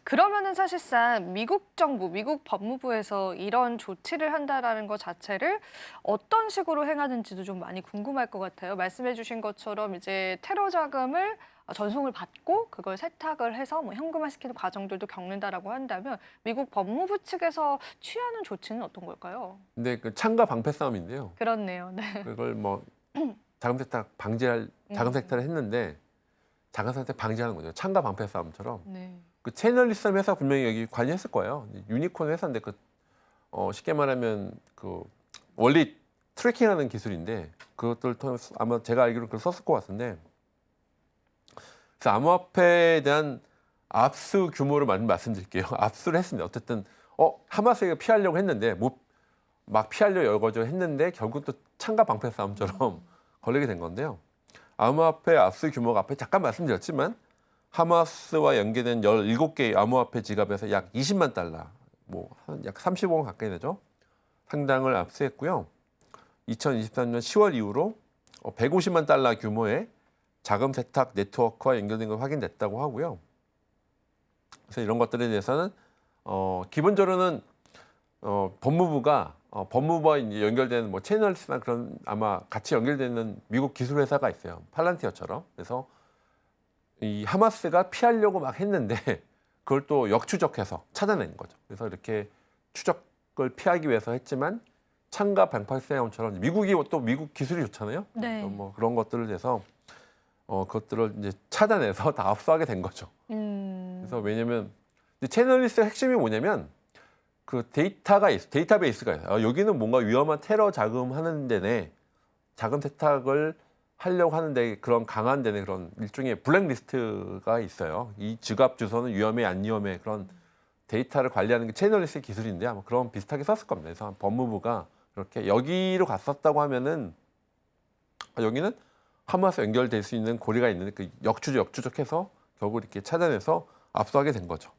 그러면은 사실상 미국 정부, 미국 법무부에서 이런 조치를 한다라는 것 자체를 어떤 식으로 행하는지도 좀 많이 궁금할 것 같아요. 말씀해 주신 것처럼 이제 테러 자금을 전송을 받고 그걸 세탁을 해서 뭐 현금화시키는 과정들도 겪는다라고 한다면 미국 법무부 측에서 취하는 조치는 어떤 걸까요? 근데 그 창과 방패 싸움인데요. 그렇네요. 네. 그걸 뭐 자금 세탁 방지할 자금 세탁을 음. 했는데 자금 세탁 방지하는 거죠. 창과 방패 싸움처럼. 네. 그 채널리섬 회사 분명히 여기 관여했을 거예요. 유니콘 회사인데 쉽게 말하면 그 원리 트래킹하는 기술인데 그것들 통해서 아마 제가 알기로 그걸 썼을 것 같은데 그래서 암호화폐에 대한 압수 규모를 말씀드릴게요. 압수를 했습니다. 어쨌든 하마스가 피하려고 했는데 막 피하려 열거져 했는데 결국 또 창과 방패 싸움처럼 걸리게 된 건데요. 암호화폐 압수 규모가 앞에 잠깐 말씀드렸지만 하마스와 연계된 17개의 암호화폐 지갑에서 약 20만 달러, 뭐 약 35억 원 가까이 되죠. 상당을 압수했고요. 2023년 10월 이후로 150만 달러 규모의 자금 세탁 네트워크와 연결된 걸 확인됐다고 하고요. 그래서 이런 것들에 대해서는 기본적으로는 법무부와 이제 연결되는 뭐 채널스나 그런 아마 같이 연결되는 미국 기술 회사가 있어요. 팔란티어처럼. 그래서 이 하마스가 피하려고 막 했는데 그걸 또 역추적해서 찾아낸 거죠. 그래서 이렇게 추적을 피하기 위해서 했지만 창과 방팔사형처럼 미국이 또 미국 기술이 좋잖아요. 네. 뭐 그런 것들을 해서 그것들을 이제 찾아내서 다 압수하게 된 거죠. 그래서 왜냐면 채널리스트의 핵심이 뭐냐면 그 데이터베이스가 있어요. 여기는 뭔가 위험한 테러 자금하는 데네, 자금 세탁을 하려고 하는데 그런 강한 데네 그런 일종의 블랙리스트가 있어요. 이 지갑 주소는 위험해 안 위험해 그런 데이터를 관리하는 게 채널리스트 기술인데 아마 그런 비슷하게 썼을 겁니다. 그래서 법무부가 그렇게 여기로 갔었다고 하면은 여기는 하마스 연결될 수 있는 고리가 있는 그 역추적해서 결국 이렇게 찾아내서 압수하게 된 거죠.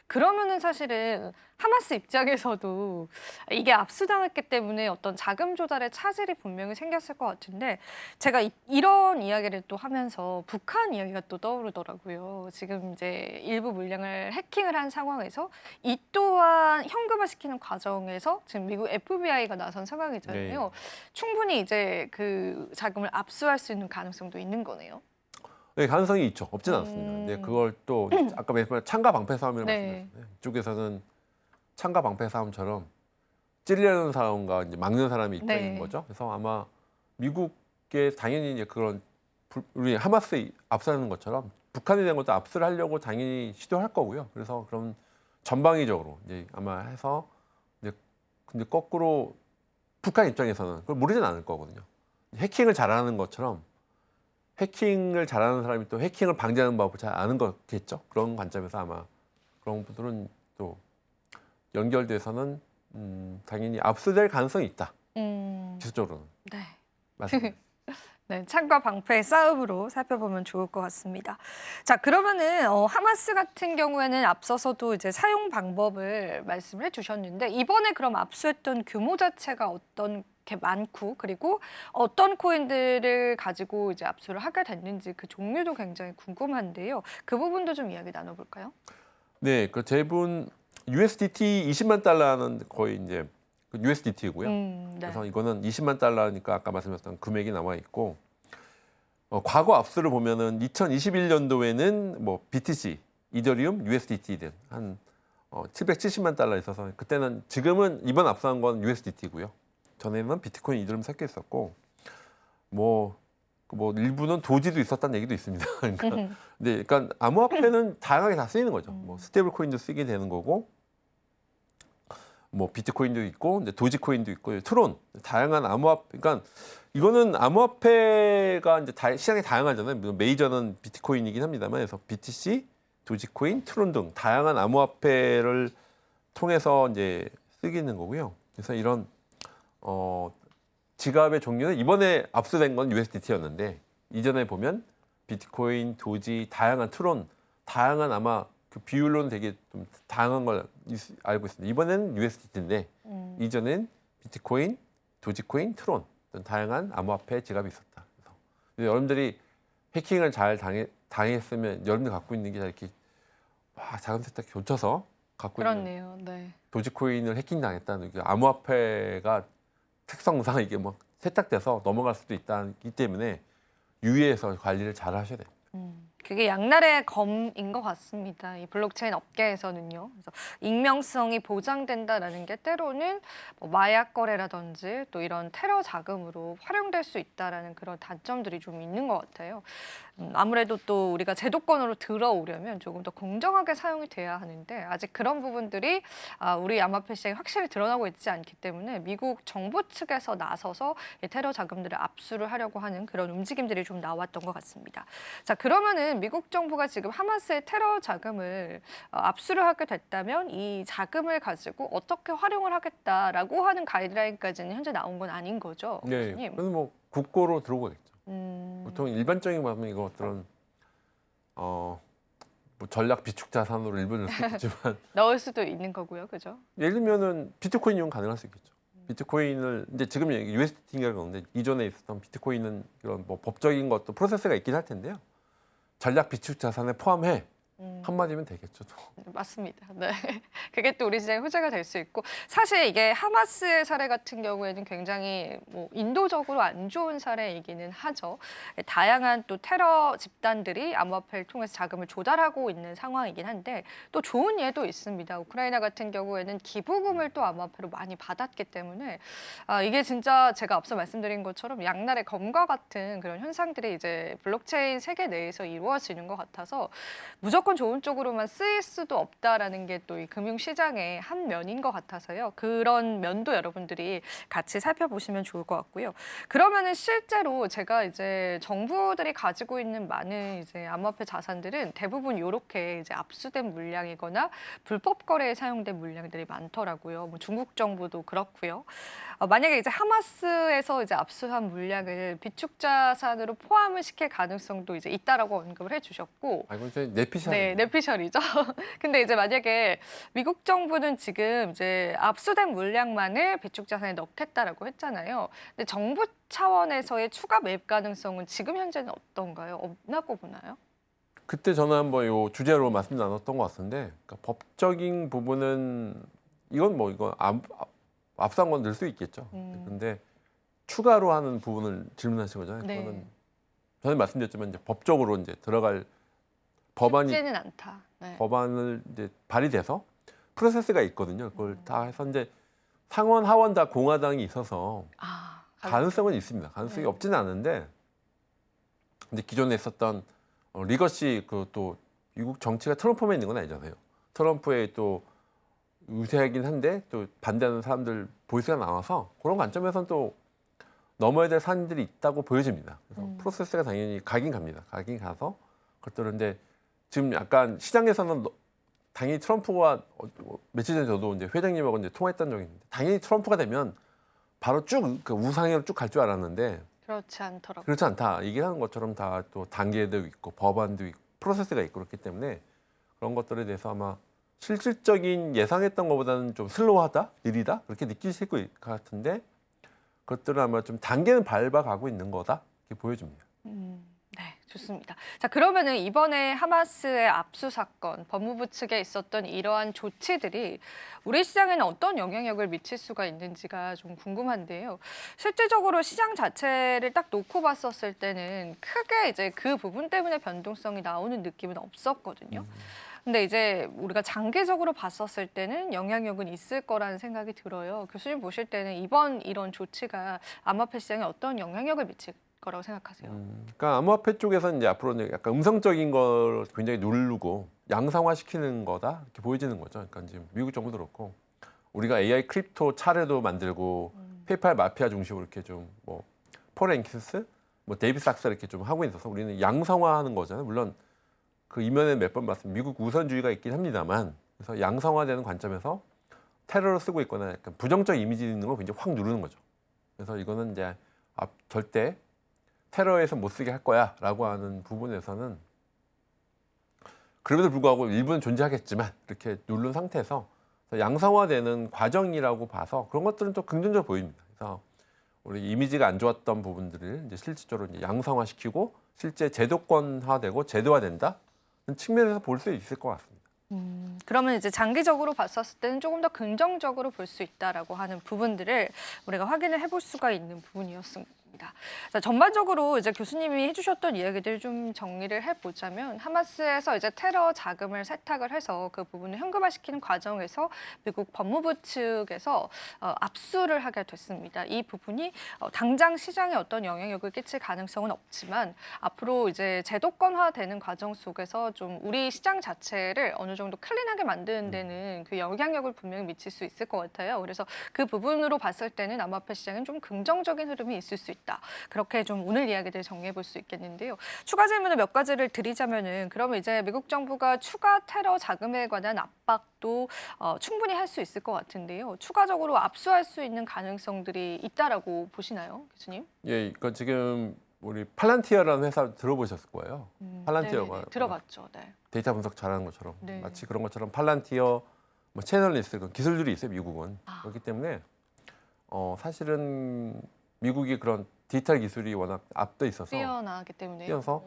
그러면은 사실은 하마스 입장에서도 이게 압수당했기 때문에 어떤 자금 조달의 차질이 분명히 생겼을 것 같은데 제가 이런 이야기를 또 하면서 북한 이야기가 또 떠오르더라고요. 지금 이제 일부 물량을 해킹을 한 상황에서 이 또한 현금화시키는 과정에서 지금 미국 FBI가 나선 네. 상황이잖아요. 충분히 이제 그 자금을 압수할 수 있는 가능성도 있는 거네요. 네, 가능성이 있죠. 없진 않습니다. 근데 음, 그걸 또 아까 말씀한 창과 방패 싸움이라고 네. 말씀드렸잖아요. 이쪽에서는 창과 방패 싸움처럼 찌르려는 사람과 이제 막는 사람이 입장인 네. 거죠. 그래서 아마 미국에 당연히 이제 그런 우리 하마스 압수하는 것처럼 북한에 대한 것도 압수를 하려고 당연히 시도할 거고요. 그래서 그런 전방위적으로 이제 아마 해서 이제 근데 거꾸로 북한 입장에서는 그걸 모르진 않을 거거든요. 해킹을 잘하는 것처럼 해킹을 잘하는 사람이 또 해킹을 방지하는 법을 잘 아는 거겠죠. 그런 관점에서 아마 그런 분들은 또 연결돼서는 당연히 압수될 가능성이 있다. 음, 기술적으로는 네. 맞습니다. 네, 창과 방패의 싸움으로 살펴보면 좋을 것 같습니다. 자, 그러면은 하마스 같은 경우에는 앞서서도 이제 사용 방법을 말씀을 해주셨는데 이번에 그럼 압수했던 규모 자체가 어떤 게 많고 그리고 어떤 코인들을 가지고 이제 압수를 하게 됐는지 그 종류도 굉장히 궁금한데요. 그 부분도 좀 이야기 나눠볼까요? 네, 그 제분 USDT 20만 달러는 거의 이제 USDT고요. 네. 그래서 이거는 20만 달러니까 아까 말씀하셨던 금액이 나와 있고 과거 압수를 보면은 2021년도에는 뭐 BTC, 이더리움, USDT 등한 770만 달러 있어서 그때는 지금은 이번 압수한 건 USDT고요. 전에는 비트코인, 이더리움 섞여 있었고 뭐 일부는 도지도 있었다는 얘기도 있습니다. 그러니까 암호화폐는 다양하게 다 쓰이는 거죠. 뭐 스테이블 코인도 쓰게 되는 거고 뭐 비트코인도 있고 이제 도지코인도 있고 트론 다양한 암호화폐 그러니까 이거는 암호화폐가 이제 시장이 다양하잖아요. 물론 메이저는 비트코인이긴 합니다만 그래서 BTC, 도지코인, 트론 등 다양한 암호화폐를 통해서 이제 쓰기는 거고요. 그래서 이런 지갑의 종류는 이번에 압수된 건 USDT였는데 이전에 보면 비트코인, 도지, 다양한 트론, 다양한 아마 그 비율로는 되게 좀 다양한 걸 알고 있습니다. 이번에는 USDT인데 이전엔 비트코인, 도지코인, 트론 등 다양한 암호화폐 지갑이 있었다. 그래서 여러분들이 해킹을 잘 당했으면 여러분들 갖고 있는 게 이렇게 자금 세탁기 겹쳐서 갖고 있는 그렇네요. 네. 도지코인을 해킹당했다는 게 암호화폐가 특성상 이게 뭐 세탁돼서 넘어갈 수도 있기 때문에 유의해서 관리를 잘 하셔야 돼요. 그게 양날의 검인 것 같습니다. 이 블록체인 업계에서는요. 그래서 익명성이 보장된다라는 게 때로는 뭐 마약 거래라든지 또 이런 테러 자금으로 활용될 수 있다라는 그런 단점들이 좀 있는 것 같아요. 아무래도 또 우리가 제도권으로 들어오려면 조금 더 공정하게 사용이 돼야 하는데 아직 그런 부분들이 우리 암호화폐 시장에 확실히 드러나고 있지 않기 때문에 미국 정부 측에서 나서서 이 테러 자금들을 압수를 하려고 하는 그런 움직임들이 좀 나왔던 것 같습니다. 자, 그러면은 미국 정부가 지금 하마스의 테러 자금을 압수를 하게 됐다면 이 자금을 가지고 어떻게 활용을 하겠다라고 하는 가이드라인까지는 현재 나온 건 아닌 거죠, 네, 교수님? 그래서 뭐 국고로 들어오겠죠. 음, 보통 일반적인 말하면 이것들은 뭐 전략 비축 자산으로 일부 넣을 수 있겠지만 넣을 수도 있는 거고요, 그죠? 예를 들면은 비트코인 이용 가능할 수 있겠죠. 비트코인을 이제 지금 USDT인가 그러는데 이전에 있었던 비트코인은 이런 뭐 법적인 것도 프로세스가 있긴 할 텐데요. 전략 비축 자산에 포함해 한마디면 되겠죠. 맞습니다. 네. 그게 또 우리 시장의 호재가 될 수 있고 사실 이게 하마스의 사례 같은 경우에는 굉장히 뭐 인도적으로 안 좋은 사례이기는 하죠. 다양한 또 테러 집단들이 암호화폐를 통해서 자금을 조달하고 있는 상황이긴 한데 또 좋은 예도 있습니다. 우크라이나 같은 경우에는 기부금을 또 암호화폐로 많이 받았기 때문에 이게 진짜 제가 앞서 말씀드린 것처럼 양날의 검과 같은 그런 현상들이 이제 블록체인 세계 내에서 이루어지는 것 같아서 무조건 좋은 쪽으로만 쓰일 수도 없다라는 게 또 이 금융시장의 한 면인 것 같아서요. 그런 면도 여러분들이 같이 살펴보시면 좋을 것 같고요. 그러면은 실제로 제가 이제 정부들이 가지고 있는 많은 이제 암호화폐 자산들은 대부분 이렇게 이제 압수된 물량이거나 불법 거래에 사용된 물량들이 많더라고요. 뭐 중국 정부도 그렇고요. 만약에 이제 하마스에서 이제 압수한 물량을 비축 자산으로 포함을 시킬 가능성도 이제 있다라고 언급을 해주셨고. 이건 이제 내피셜. 네, 내피셜이죠. 근데 이제 만약에 미국 정부는 지금 이제 압수된 물량만을 비축 자산에 넣겠다라고 했잖아요. 근데 정부 차원에서의 추가 매입 가능성은 지금 현재는 어떤가요? 없나고 보나요? 그때 저는 한번 요 주제로 말씀 나눴던 것 같은데 그러니까 법적인 부분은 이건 뭐 이거 앞선 건 넣을 수 있겠죠. 근데 추가로 하는 부분을 질문하신 거잖아요. 네. 그거는 전에 말씀드렸지만 이제 법적으로 이제 들어갈 법안이 쉽지는 않다. 네. 법안을 이제 발의돼서 프로세스가 있거든요. 그걸 다 해서 이제 상원 하원 다 공화당이 있어서 가능성은 있습니다. 가능성이 네. 없지는 않은데 근데 기존에 있었던 리거시 그 또 미국 정치가 트럼프만 있는 건 아니잖아요. 트럼프의 또 우세하긴 한데 또 반대하는 사람들 보이스가 나와서 그런 관점에서는 또 넘어야 될 산들이 있다고 보여집니다. 그래서 프로세스가 당연히 가긴 갑니다. 가긴 가서 그것들은 이제 지금 약간 시장에서는 당연히 트럼프가 며칠 전에 저도 이제 회장님하고 이제 통화했던 적이 있는데 당연히 트럼프가 되면 바로 쭉 그 우상향으로 쭉 갈 줄 알았는데 그렇지 않더라고요. 그렇지 않다. 얘기하는 것처럼 다 또 단계도 있고 법안도 있고 프로세스가 있고 그렇기 때문에 그런 것들에 대해서 아마 실질적인 예상했던 것보다는 좀 슬로우하다, 느리다 그렇게 느끼실 것 같은데 그것들은 아마 좀 단계는 밟아가고 있는 거다 이렇게 보여집니다. 네, 좋습니다. 자, 그러면은 이번에 하마스의 압수 사건, 법무부 측에 있었던 이러한 조치들이 우리 시장에는 어떤 영향력을 미칠 수가 있는지가 좀 궁금한데요. 실질적으로 시장 자체를 딱 놓고 봤었을 때는 크게 이제 그 부분 때문에 변동성이 나오는 느낌은 없었거든요. 근데 이제 우리가 장기적으로 봤었을 때는 영향력은 있을 거라는 생각이 들어요. 교수님 보실 때는 이번 이런 조치가 암호화폐 시장에 어떤 영향력을 미칠 거라고 생각하세요? 그러니까 암호화폐 쪽에서는 이제 앞으로는 약간 음성적인 걸 굉장히 누르고 양상화시키는 거다 이렇게 보여지는 거죠. 그러니까 지금 미국 정부도 그렇고 우리가 AI 크립토 차례도 만들고 페이팔 마피아 중심으로 이렇게 좀 뭐 폴 앵키스, 뭐 데이비 sak스 이렇게 좀 하고 있어서 우리는 양성화하는 거잖아요. 물론 그 이면에 몇 번 말씀 미국 우선주의가 있긴 합니다만 그래서 양성화되는 관점에서 테러를 쓰고 있거나 약간 부정적 이미지 있는 걸 굉장히 확 누르는 거죠. 그래서 이거는 이제 절대 테러에서 못 쓰게 할 거야라고 하는 부분에서는 그럼에도 불구하고 일부는 존재하겠지만 이렇게 누른 상태에서 양성화되는 과정이라고 봐서 그런 것들은 또 긍정적으로 보입니다. 그래서 우리 이미지가 안 좋았던 부분들을 이제 실질적으로 이제 양성화시키고 실제 제도권화되고 제도화된다는 측면에서 볼 수 있을 것 같습니다. 그러면 이제 장기적으로 봤었을 때는 조금 더 긍정적으로 볼 수 있다라고 하는 부분들을 우리가 확인을 해볼 수가 있는 부분이었습니다. 자, 전반적으로 이제 교수님이 해주셨던 이야기들 좀 정리를 해보자면 하마스에서 이제 테러 자금을 세탁을 해서 그 부분을 현금화시키는 과정에서 미국 법무부 측에서 압수를 하게 됐습니다. 이 부분이 당장 시장에 어떤 영향력을 끼칠 가능성은 없지만 앞으로 이제 제도권화되는 과정 속에서 좀 우리 시장 자체를 어느 정도 클린하게 만드는 데는 그 영향력을 분명히 미칠 수 있을 것 같아요. 그래서 그 부분으로 봤을 때는 암호화폐 시장은 좀 긍정적인 흐름이 있을 수 있다. 그렇게 좀 오늘 이야기들 정리해 볼 수 있겠는데요. 추가 질문을 몇 가지를 드리자면은 그러면 이제 미국 정부가 추가 테러 자금에 관한 압박도 충분히 할 수 있을 것 같은데요. 추가적으로 압수할 수 있는 가능성들이 있다라고 보시나요, 교수님? 예, 그러니까 지금 우리 팔란티어라는 회사 들어보셨을 거예요. 팔란티어가 네네네, 들어봤죠. 네. 데이터 분석 잘하는 것처럼 네. 마치 그런 것처럼 팔란티어, 뭐 채널리스트 그런 기술들이 있어요, 미국은. 그렇기 때문에 사실은 미국이 그런 디지털 기술이 워낙 앞서 있어서 뛰어나기 때문에. 뛰어서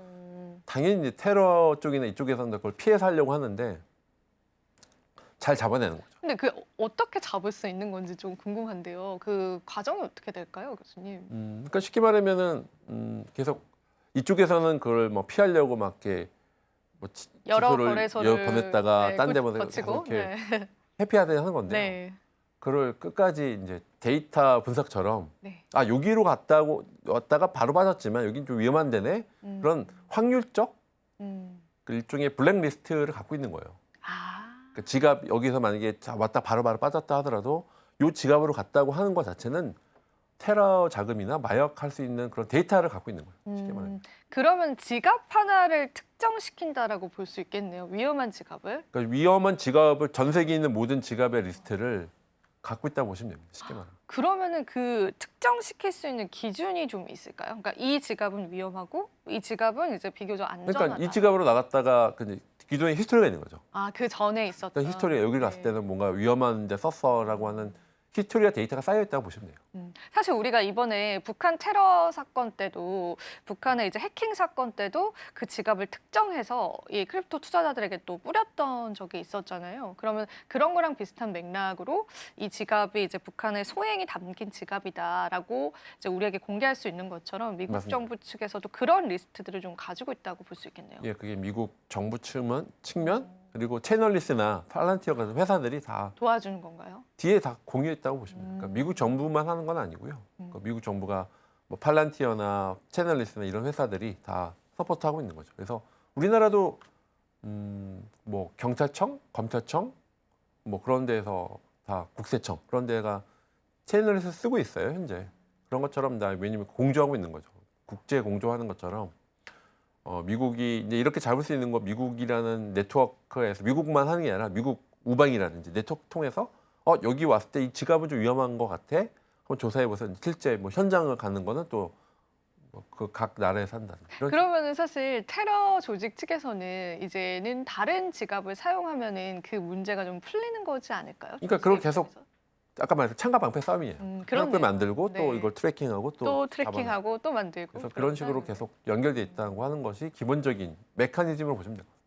당연히 이제 테러 쪽이나 이쪽에서는 그걸 피해서 하려고 하는데 잘 잡아내는 거죠. 근데 그 어떻게 잡을 수 있는 건지 좀 궁금한데요. 그 과정이 어떻게 될까요, 교수님? 그러니까 쉽게 말하면은 계속 이쪽에서는 그걸 뭐 피하려고 막 이렇게 뭐 여러 지소를 거래소를 보냈다가 딴 데 보내고 거치고. 이렇게 네. 회피하듯이 하는 건데요. 네. 그걸 끝까지 이제 데이터 분석처럼 네. 아 여기로 왔다가 바로 빠졌지만 여긴 좀 위험한 데네 그런 확률적 그 일종의 블랙리스트를 갖고 있는 거예요. 그 지갑 여기서 만약에 왔다 바로 빠졌다 하더라도 요 지갑으로 갔다고 하는 것 자체는 테러 자금이나 마약할 수 있는 그런 데이터를 갖고 있는 거예요. 쉽게 말하면. 그러면 지갑 하나를 특정시킨다라고 볼 수 있겠네요. 위험한 지갑을. 그러니까 위험한 지갑을 전 세계에 있는 모든 지갑의 리스트를 갖고 있다고 보시면 됩니다. 쉽게 말하면. 그러면은 그 특정시킬 수 있는 기준이 좀 있을까요? 그러니까 이 지갑은 위험하고 이 지갑은 이제 비교적 안전하다. 그러니까 이 지갑으로 나갔다가 그 기존에 히스토리가 있는 거죠. 그 전에 있었던. 그러니까 히스토리가 여기 갔을 때는 뭔가 위험한 데 썼어라고 하는 히스토리와 데이터가 쌓여 있다고 보시면 돼요. 사실 우리가 이번에 북한 테러 사건 때도 북한의 이제 해킹 사건 때도 그 지갑을 특정해서 이 크립토 투자자들에게 또 뿌렸던 적이 있었잖아요. 그러면 그런 거랑 비슷한 맥락으로 이 지갑이 이제 북한의 소행이 담긴 지갑이다라고 이제 우리에게 공개할 수 있는 것처럼 미국 맞습니다. 정부 측에서도 그런 리스트들을 좀 가지고 있다고 볼 수 있겠네요. 예, 그게 미국 정부 측면 그리고 채널리스나 팔란티어 같은 회사들이 다 도와주는 건가요? 뒤에 다 공유했다고 보시면 돼요. 그러니까 미국 정부만 하는 건 아니고요. 그러니까 미국 정부가 뭐 팔란티어나 채널리스나 이런 회사들이 다 서포트하고 있는 거죠. 그래서 우리나라도 뭐 경찰청, 검찰청 뭐 그런 데에서 다 국세청 그런 데가 채널리스트 쓰고 있어요 현재. 그런 것처럼 다 왜냐면 공조하고 있는 거죠. 국제 공조하는 것처럼. 미국이 이제 이렇게 잡을 수 있는 거 미국이라는 네트워크에서 미국만 하는 게 아니라 미국 우방이라든지 네트워크 통해서 여기 왔을 때 이 지갑은 좀 위험한 것 같아 한번 조사해 보세요. 실제 뭐 현장을 가는 거는 또 그 각 나라에서 한다는 이런 그러면은 사실 테러 조직 측에서는 이제는 다른 지갑을 사용하면은 그 문제가 좀 풀리는 거지 않을까요? 그러니까 그걸 계속 아까 말했던 창과 방패 싸움이에요. 그렇네요. 그걸 만들고 또 네. 이걸 트래킹하고 또 잡아내고. 트래킹하고 또 만들고 그래서 그런 식으로 그렇다는 계속 연결돼 있다고 하는 것이 기본적인 메커니즘으로 보시면 돼요.